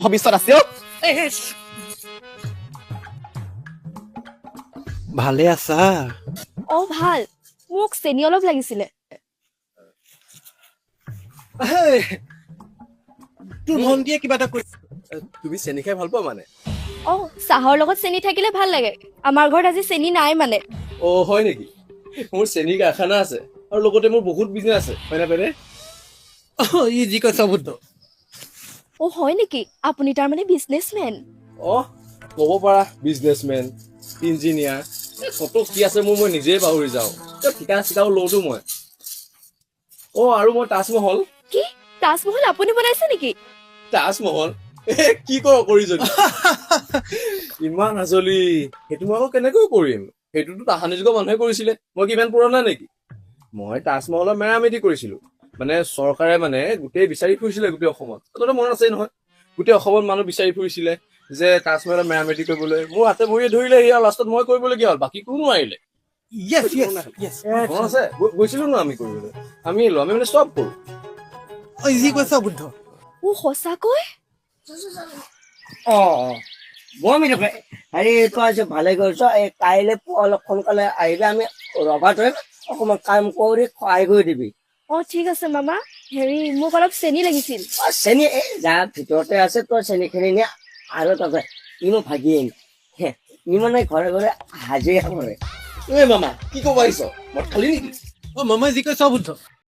ভৱিষ্যত আছে ভালে আছা ভাল মোক চেনি অলপ লাগিছিলে তোৰ ভণ্টিয়ে কিবা এটা কৈছে তুমি চেনি খাই ভাল পোৱা মানে চাহৰ লগত চেনি থাকিলে ভাল লাগে আমাৰ ঘৰত আজি চেনি নাই মানে হয় নেকি মোৰ চেনি কাৰখানা আছে আৰু লগতে মোৰ বহুত বিজনেছ আছে হয় না পেৰে ই যি কৈছ বুদ্ধ হয় নেকি আপুনি তাৰমানে বিজনেছমেন ক'ব পাৰা বিজনেছমেন ইঞ্জিনিয়াৰ কত কি আছে মই নিজেই পাহৰি যাওঁ ঠিকা চিকাও লওঁতো মই আৰু মই তাজমহল কি তাজমহল আপুনি বনাইছে নেকি তাজমহল কি কৰি যদি ইমান আজলি সেইটো মই আকৌ কেনেকৈ কৰিম সেইটোতো তাহানি যুগৰ মানুহে কৰিছিলে মই কিমান পুৰণা নেকি মই তাজমহলৰ মেৰামতি কৰিছিলো মানে চৰকাৰে মানে গোটেই বিচাৰি ফুৰিছিলে গোটেই অসমত তহঁতৰ মনত আছে নহয় গোটেই অসমত মানুহ বিচাৰি ফুৰিছিলে যে তাজমহলৰ মেৰামতি কৰিবলৈ মোৰ হাতে ভৰিয়ে ধৰিলে আৰু লাষ্টত মই কৰিবলগীয়া হ'ল বাকী কোনো নোৱাৰিলে মনত আছে গৈছিলো ন আমি কৰিবলৈ আমি মানে চব কৰো যি কৈছ বুদ্ধ সঁচাকৈ বৰ মিঠে হেৰি তই আজি ভালে কৰিছ কাইলৈ অলপ সোনকালে আহিলে আমি ৰভা ধৰিম অকমান কাম কৰি সহায় কৰি দিবি ঠিক আছে মামা হেৰি মোক অলপ চেনি লাগিছিল চেনি যা ভিতৰতে আছে তই চেনিখিনি নিয়ে আৰু তাতে ইনো ভাগিয়ে ই মানে ঘৰে ঘৰে হাজিৰা কৰে মামা কি ক'ব আহিছ মই খালি নেকি মামাই যি কৈছ বুদ্ধ